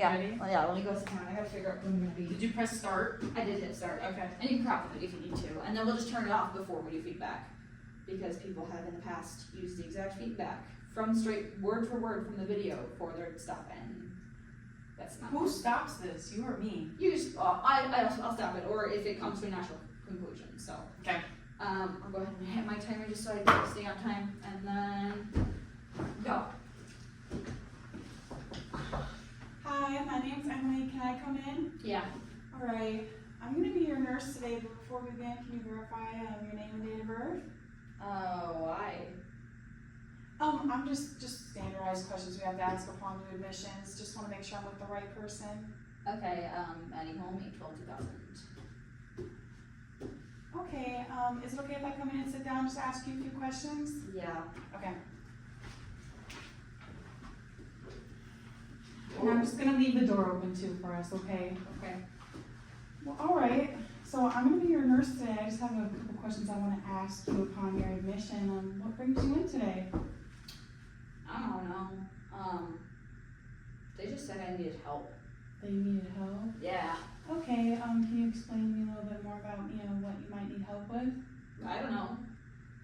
Yeah, Ready? well, yeah, let me go sit down. I gotta figure out when I'm gonna be. Did you press start? I did hit start. Okay. And you can crop it if you need to. And then we'll just turn it off before we do feedback. Because people have in the past used the exact feedback from straight word for word from the video for their stuff, and that's not. Who stops this? You or me? You just, I'll stop it, or if it comes to a natural conclusion, so. Okay. I'll go ahead and hit my timer just so I can stay on time, and then, go. Hi, my name's Emily. Can I come in? Yeah. All right. I'm going to be your nurse today, but before we begin, can you verify your name and date of birth? Why? I'm just standardized questions we have to ask upon new admissions. Just want to make sure I'm with the right person. Okay, Maddie Holme, 8/12/2000. Okay. Is it okay if I come in and sit down just to ask you a few questions? Yeah. Okay. And I'm just going to leave the door open too for us, okay? Okay. Well, all right. So I'm going to be your nurse today. I just have a couple questions I want to ask you upon your admission. What brings you in today? I don't know. They just said I needed help. That you needed help? Yeah. Okay. Can you explain to me a little bit more about, what you might need help with? I don't know.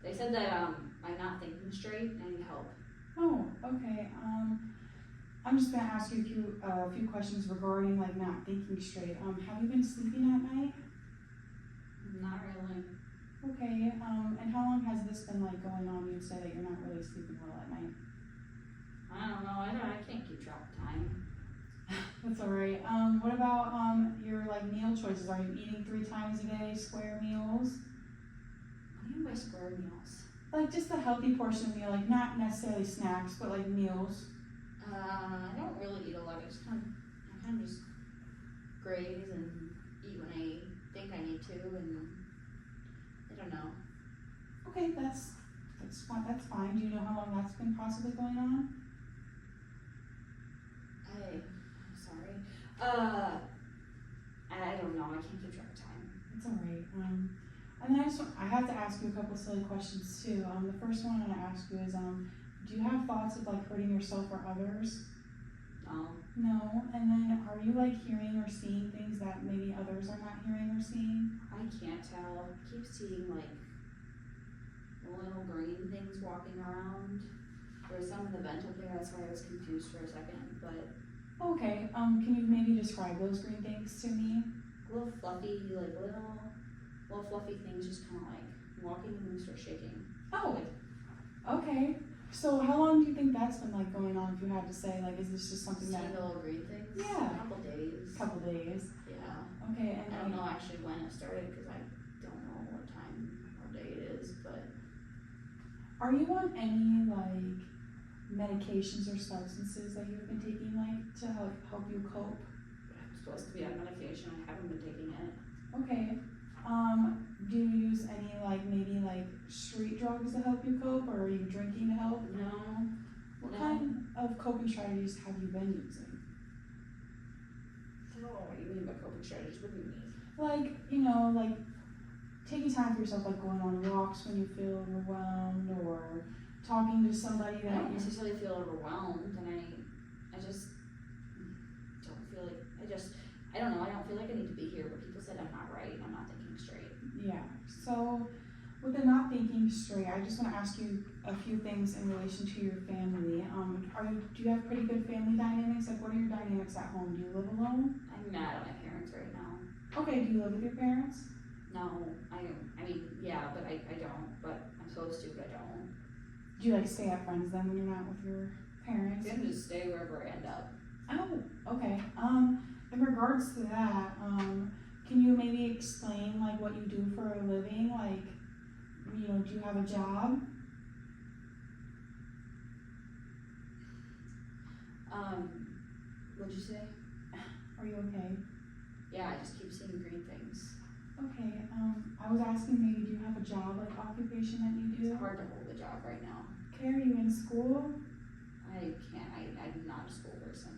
They said that, I'm not thinking straight and I need help. Oh, okay. I'm just going to ask you a few questions regarding, not thinking straight. Have you been sleeping at night? Not really. Okay. And how long has this been, going on? You say that you're not really sleeping well at night. I don't know. I can't keep track of time. That's all right. What about your meal choices? Are you eating 3 times a day, square meals? What do you mean by square meals? Just a healthy portion of meal, not necessarily snacks, but meals. I don't really eat a lot. I kind of just graze and eat when I think I need to, and I don't know. Okay, that's fine. Do you know how long that's been possibly going on? I'm sorry. I don't know. I can't keep track of time. It's all right. And then I have to ask you a couple silly questions too. The first one I want to ask you is, do you have thoughts of hurting yourself or others? No. No. And then are you hearing or seeing things that maybe others are not hearing or seeing? I can't tell. I keep seeing little green things walking around. There was some in the vent up there, that's why I was confused for a second, but Okay. Can you maybe describe those green things to me? little fluffy, little fluffy things just kind of walking and then start shaking. Oh. Okay. So how long do you think that's been going on? If you had to say, is this just something Seeing that? the little green things? Yeah. A couple days. Couple days. Yeah. Okay. And I don't know actually when it started because I don't know what time or day it is, but are you on any medications or substances that you've been taking to help you cope? I'm supposed to be on medication. I haven't been taking it. Okay. Do you use any maybe street drugs to help you cope, or are you drinking to help? No. What No. kind of coping strategies have you been using? I don't know what you mean by coping strategies. What do you mean? Taking time for yourself, going on walks when you feel overwhelmed, or talking to somebody I that don't you. necessarily feel overwhelmed, and I just don't feel like, I don't know, I don't feel like I need to be here, but people said I'm not right, I'm not thinking straight. Yeah. So, with the not thinking straight, I just want to ask you a few things in relation to your family. Do you have pretty good family dynamics? What are your dynamics at home? Do you live alone? I'm mad at my parents right now. Okay. Do you live with your parents? No, I mean, yeah, but I don't, but I'm supposed to, but I don't. Do you stay at friends then when you're not with your parents? I can just stay wherever I end up. Oh, okay. In regards to that, can you maybe explain what you do for a living? Do you have a job? What'd you say? Are you okay? Yeah, I just keep seeing green things. Okay. I was asking maybe do you have a job, occupation that you do? It's hard to hold a job right now. Okay, are you in school? I can't, I'm not a school person.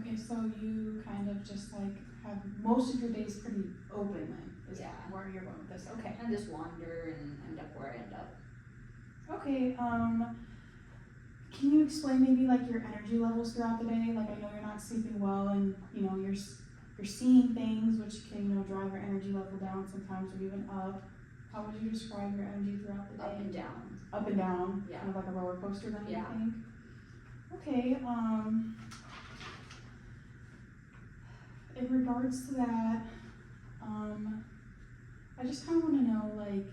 Okay, so you kind of just have most of your days pretty open then, is Yeah. where you're going with this. Okay. I just wander and end up where I end up. Okay, can you explain maybe like your energy levels throughout the day? Like I know you're not sleeping well and you know you're seeing things which can, you know, drive your energy level down sometimes or even up. How would you describe your energy throughout the day? Up and down. Up and down, Yeah. kind of like a roller coaster then, Yeah. you think? Okay, in regards to that, I just kind of want to know, like,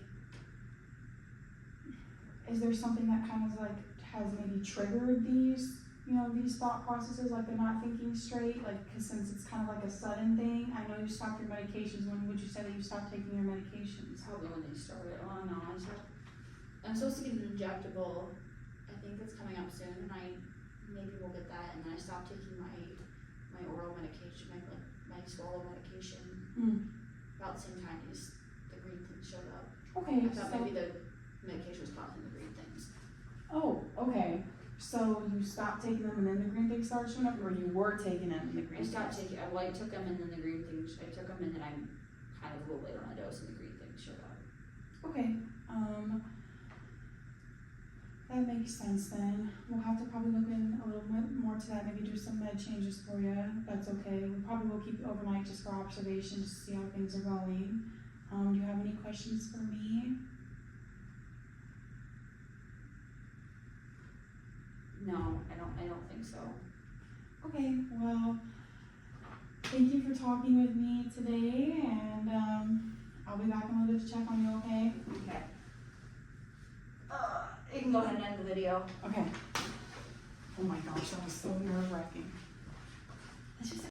is there something that kind of like has maybe triggered these, you know, these thought processes, like they're not thinking straight, like, cause since it's kind of like a sudden thing, I know you stopped your medications, when would you say that you stopped taking your medications? Probably when they started. Oh no, I'm supposed to get an injectable. I think it's coming up soon, and I maybe will get that. And then I stopped taking my oral medication, my swallow medication. About the same time the green things showed up. Okay, I thought maybe the medication was causing the green things. oh, okay. So you stopped taking them and then the green things started showing up, or you were taking them and the green I things? stopped taking. Well, I took them, and then the green things. I took them, and then I'm kind of a little later on a dose, and the green things showed up. Okay, that makes sense then. We'll have to probably look in a little bit more to that, maybe do some med changes for you. That's okay. We probably will keep you overnight just for observation, just to see how things are going. Do you have any questions for me? No, I don't think so. Okay, well, thank you for talking with me today, and I'll be back in a little bit to check on you, okay? Okay. You can go ahead and end the video. Okay. Oh my gosh, that was so nerve-wracking. It's just